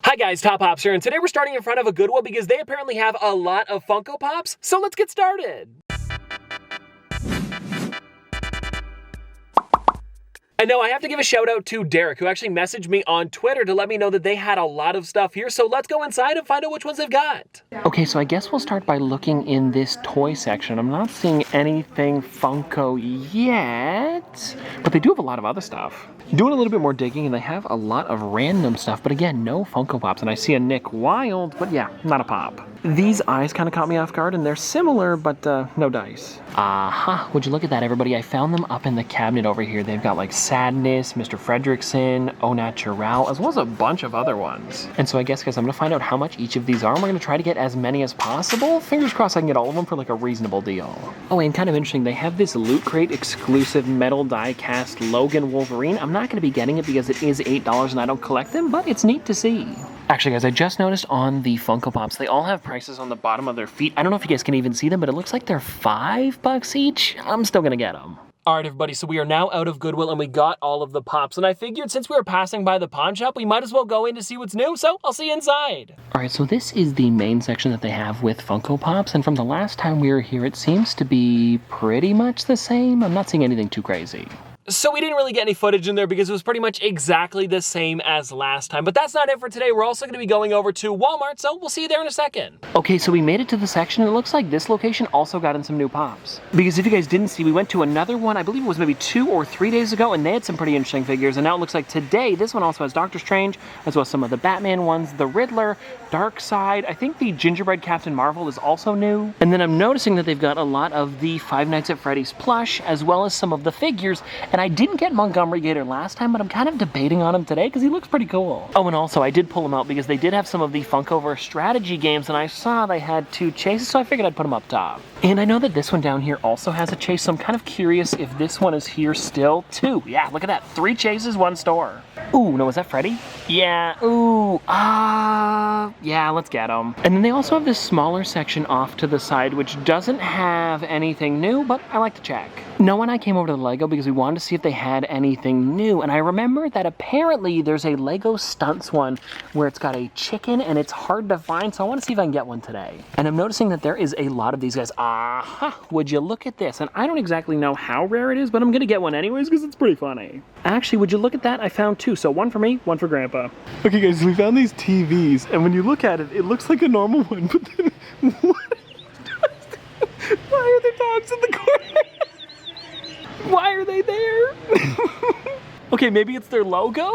Hi guys, Top Pops here, and today we're starting in front of a Goodwill because they apparently have a lot of Funko Pops, so let's get started! I know I have to give a shout out to Derek, who actually messaged me on Twitter to let me know that they had a lot of stuff here, so let's go inside and find out which ones they've got. Okay, so I guess we'll start by looking in this toy section. I'm not seeing anything Funko yet, but they do have a lot of other stuff. Doing a little bit more digging, and they have a lot of random stuff, but again, no Funko Pops. And I see a Nick Wilde, but yeah, not a pop. These eyes kind of caught me off guard, and they're similar, but no dice. Aha, would you look at that, everybody? I found them up in the cabinet over here. They've got like Sadness, Mr. Fredrickson, Au Naturel, as well as a bunch of other ones. And so I guess, guys, I'm gonna find out how much each of these are, and we're gonna try to get as many as possible. Fingers crossed I can get all of them for like a reasonable deal. Oh, and kind of interesting, they have this Loot Crate exclusive metal die cast Logan Wolverine. I'm not gonna be getting it because it is $8 and I don't collect them, but it's neat to see. Actually, guys, I just noticed on the Funko Pops, they all have prices on the bottom of their feet. I don't know if you guys can even see them, but it looks like they're $5 each. I'm still gonna get them. All right, everybody, so we are now out of Goodwill and we got all of the Pops. And I figured since we were passing by the pawn shop, we might as well go in to see what's new, so I'll see you inside. All right, so this is the main section that they have with Funko Pops. And from the last time we were here, it seems to be pretty much the same. I'm not seeing anything too crazy. So we didn't really get any footage in there because it was pretty much exactly the same as last time. But that's not it for today. We're also going to be going over to Walmart, so we'll see you there in a second. Okay, so we made it to the section, and it looks like this location also got in some new Pops. Because if you guys didn't see, we went to another one, I believe it was maybe 2 or 3 days ago, and they had some pretty interesting figures. And now it looks like today, this one also has Doctor Strange, as well as some of the Batman ones, the Riddler, Darkseid. I think the Gingerbread Captain Marvel is also new. And then I'm noticing that they've got a lot of the Five Nights at Freddy's plush, as well as some of the figures. And I didn't get Montgomery Gator last time, but I'm kind of debating on him today because he looks pretty cool. Oh, and also I did pull him out because they did have some of the Funkoverse strategy games, and I saw they had 2 chases, so I figured I'd put them up top. And I know that this one down here also has a chase, so I'm kind of curious if this one is here still too. Yeah, look at that. 3 chases, 1 store. Ooh, no, is that Freddy? Yeah, ooh, yeah, let's get him. And then they also have this smaller section off to the side, which doesn't have anything new, but I like to check. Noah and I came over to the Lego because we wanted to see if they had anything new, and I remember that apparently there's a Lego Stunts one where it's got a chicken and it's hard to find, so I want to see if I can get one today. And I'm noticing that there is a lot of these guys. Aha, would you look at this? And I don't exactly know how rare it is, but I'm gonna get one anyways because it's pretty funny. Actually, would you look at that? I found 2, so 1 for me, 1 for Grandpa. Okay guys, we found these TVs, and when you look at it, it looks like a normal one, but then why are there dogs in the corner? Why are they there? Okay, maybe it's their logo?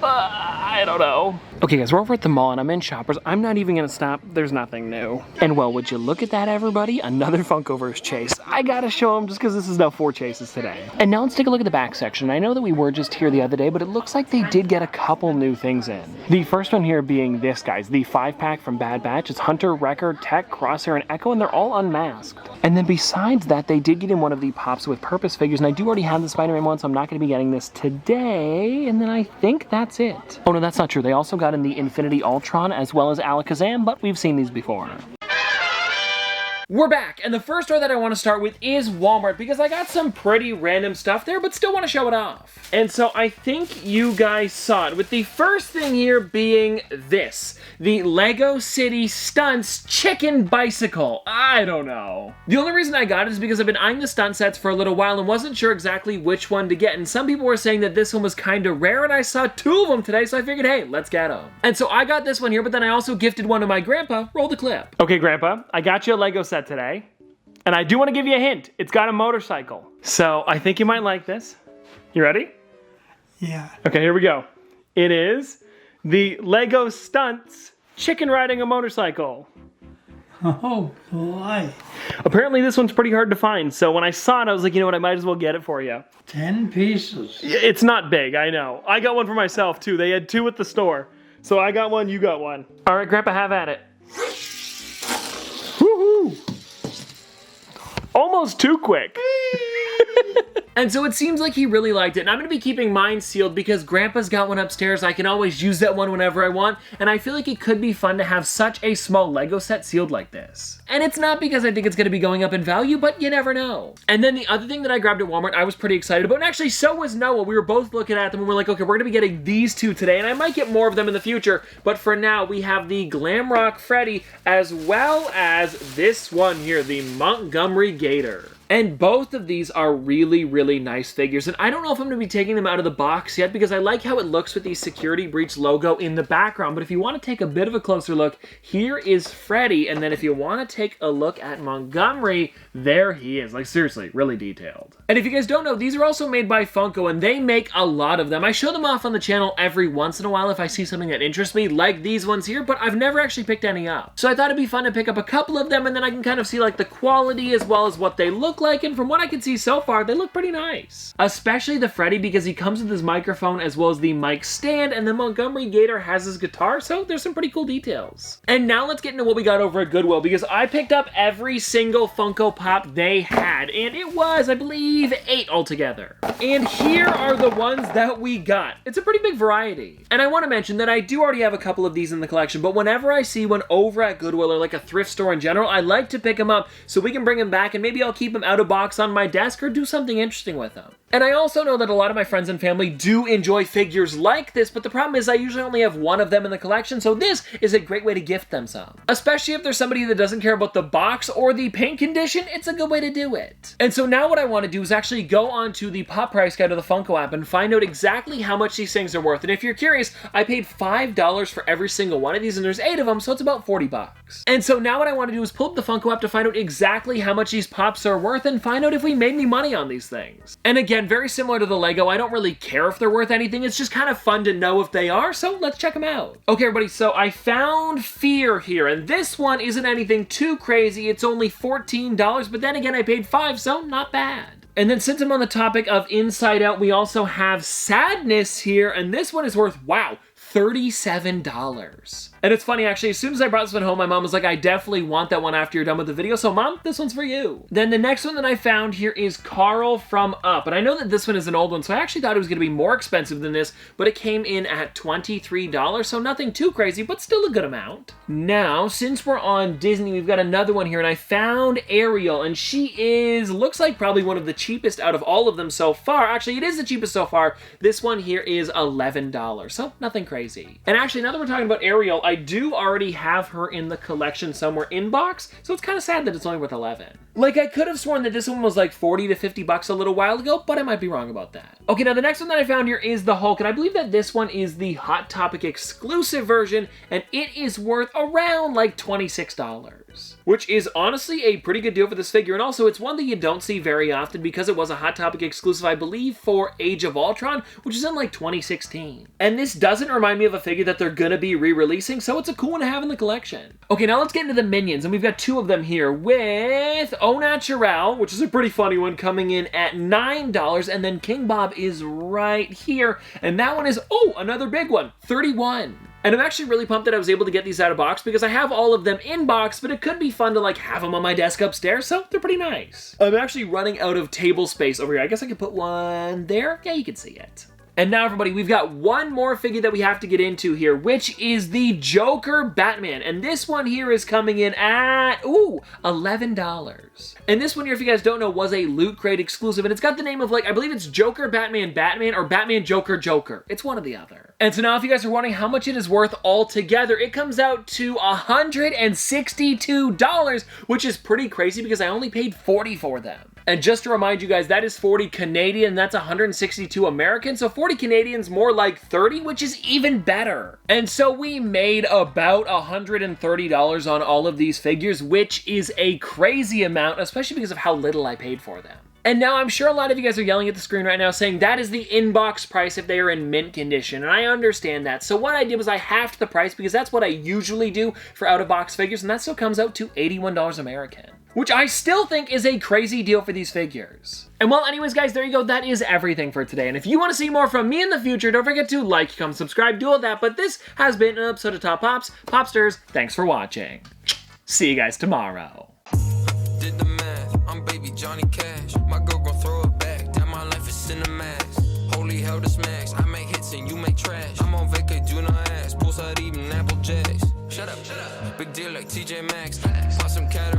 I don't know. Okay guys, we're over at the mall and I'm in Shoppers. I'm not even gonna stop. There's nothing new. And well, would you look at that, everybody? Another Funkoverse chase. I gotta show them just because this is now 4 chases today. And now let's take a look at the back section. I know that we were just here the other day, but it looks like they did get a couple new things in. The first one here being this, guys. The 5-pack from Bad Batch. It's Hunter, Wrecker, Tech, Crosshair, and Echo, and they're all unmasked. And then besides that, they did get in one of the Pops with Purpose figures, and I do already have the Spider-Man one, so I'm not gonna be getting this today. And then I think that's it. Oh no, that's not true. They also got in the Infinity Ultron as well as Alakazam, but we've seen these before. We're back, and the first store that I want to start with is Walmart because I got some pretty random stuff there, but still want to show it off. And so I think you guys saw it, with the first thing here being this. The Lego City Stunts Chicken Bicycle. I don't know. The only reason I got it is because I've been eyeing the stunt sets for a little while and wasn't sure exactly which one to get. And some people were saying that this one was kind of rare, and I saw 2 of them today, so I figured, hey, let's get them. And so I got this one here, but then I also gifted one to my grandpa. Roll the clip. Okay, Grandpa, I got you a Lego set today. And I do want to give you a hint. It's got a motorcycle. So I think you might like this. You ready? Yeah. Okay, here we go. It is the Lego Stunts Chicken Riding a Motorcycle. Oh boy. Apparently this one's pretty hard to find, so when I saw it, I was like, you know what, I might as well get it for you. 10 pieces. It's not big, I know. I got one for myself too. They had 2 at the store. So I got one, you got one. All right, Grandpa, have at it. Woohoo! Almost too quick. And so it seems like he really liked it, and I'm going to be keeping mine sealed because Grandpa's got one upstairs. I can always use that one whenever I want, and I feel like it could be fun to have such a small Lego set sealed like this. And it's not because I think it's going to be going up in value, but you never know. And then the other thing that I grabbed at Walmart I was pretty excited about, and actually so was Noah. We were both looking at them and we're like, okay, we're going to be getting these two today, and I might get more of them in the future, but for now we have the Glam Rock Freddy as well as this one here, the Montgomery Gator. And both of these are really, really nice figures. And I don't know if I'm going to be taking them out of the box yet because I like how it looks with the Security Breach logo in the background. But if you want to take a bit of a closer look, here is Freddy. And then if you want to take a look at Montgomery, there he is. Like, seriously, really detailed. And if you guys don't know, these are also made by Funko, and they make a lot of them. I show them off on the channel every once in a while if I see something that interests me, like these ones here, but I've never actually picked any up. So I thought it'd be fun to pick up a couple of them, and then I can kind of see like the quality as well as what they look like, and from what I can see so far, they look pretty nice. Especially the Freddy because he comes with his microphone as well as the mic stand, and the Montgomery Gator has his guitar, so there's some pretty cool details. And now let's get into what we got over at Goodwill because I picked up every single Funko Pop they had, and it was, I believe, 8 altogether. And here are the ones that we got. It's a pretty big variety. And I want to mention that I do already have a couple of these in the collection, but whenever I see one over at Goodwill or like a thrift store in general, I like to pick them up so we can bring them back and maybe I'll keep them out of box on my desk or do something interesting with them. And I also know that a lot of my friends and family do enjoy figures like this, but the problem is I usually only have one of them in the collection, so this is a great way to gift them some. Especially if there's somebody that doesn't care about the box or the paint condition, it's a good way to do it. And so now what I want to do is actually go onto the Pop Price Guide of the Funko app and find out exactly how much these things are worth. And if you're curious, I paid $5 for every single one of these, and there's 8 of them, so it's about 40 bucks. And so now what I want to do is pull up the Funko app to find out exactly how much these Pops are worth and find out if we made any money on these things. And again, very similar to the Lego, I don't really care if they're worth anything, it's just kind of fun to know if they are, so let's check them out. Okay everybody, so I found Fear here, and this one isn't anything too crazy, it's only $14, but then again I paid $5, so not bad. And then since I'm on the topic of Inside Out, we also have Sadness here, and this one is worth, wow, $37. And it's funny, actually, as soon as I brought this one home, my mom was like, I definitely want that one after you're done with the video, so Mom, this one's for you. Then the next one that I found here is Carl from Up, and I know that this one is an old one, so I actually thought it was going to be more expensive than this, but it came in at $23, so nothing too crazy, but still a good amount. Now, since we're on Disney, we've got another one here, and I found Ariel, and she looks like probably one of the cheapest out of all of them so far. Actually, it is the cheapest so far. This one here is $11, so nothing crazy. And actually, now that we're talking about Ariel, I do already have her in the collection somewhere in box, so it's kind of sad that it's only worth 11. Like, I could have sworn that this one was like 40 to 50 bucks a little while ago, but I might be wrong about that. Okay, now the next one that I found here is the Hulk, and I believe that this one is the Hot Topic exclusive version, and it is worth around like $26. Which is honestly a pretty good deal for this figure, and also it's one that you don't see very often because it was a Hot Topic exclusive, I believe, for Age of Ultron, which is in like 2016. And this doesn't remind me of a figure that they're gonna be re-releasing, so it's a cool one to have in the collection. Okay, now let's get into the Minions, and we've got 2 of them here with Au Naturel, which is a pretty funny one, coming in at $9, and then King Bob is right here, and that one is, oh, another big one, $31. And I'm actually really pumped that I was able to get these out of box because I have all of them in box, but it could be fun to like have them on my desk upstairs, so they're pretty nice. I'm actually running out of table space over here. I guess I could put one there. Yeah, you can see it. And now, everybody, we've got one more figure that we have to get into here, which is the Joker Batman. And this one here is coming in at, ooh, $11. And this one here, if you guys don't know, was a Loot Crate exclusive. And it's got the name of, like, I believe it's Joker Batman Batman or Batman Joker Joker. It's one or the other. And so now, if you guys are wondering how much it is worth altogether, it comes out to $162, which is pretty crazy because I only paid $40 for them. And just to remind you guys, that is 40 Canadian, that's 162 American, so 40 Canadian's more like 30, which is even better. And so we made about $130 on all of these figures, which is a crazy amount, especially because of how little I paid for them. And now I'm sure a lot of you guys are yelling at the screen right now saying that is the inbox price if they are in mint condition, and I understand that. So what I did was I halved the price because that's what I usually do for out-of-box figures, and that still comes out to $81 American. Which I still think is a crazy deal for these figures. And well, anyways, guys, there you go. That is everything for today. And if you want to see more from me in the future, don't forget to like, comment, subscribe, do all that. But this has been an episode of Top Pops. Popsters, thanks for watching. See you guys tomorrow. Did the math, I'm baby Johnny Cash. My girl gon' throw it back. Damn, my like TJ Maxx. Pop some cat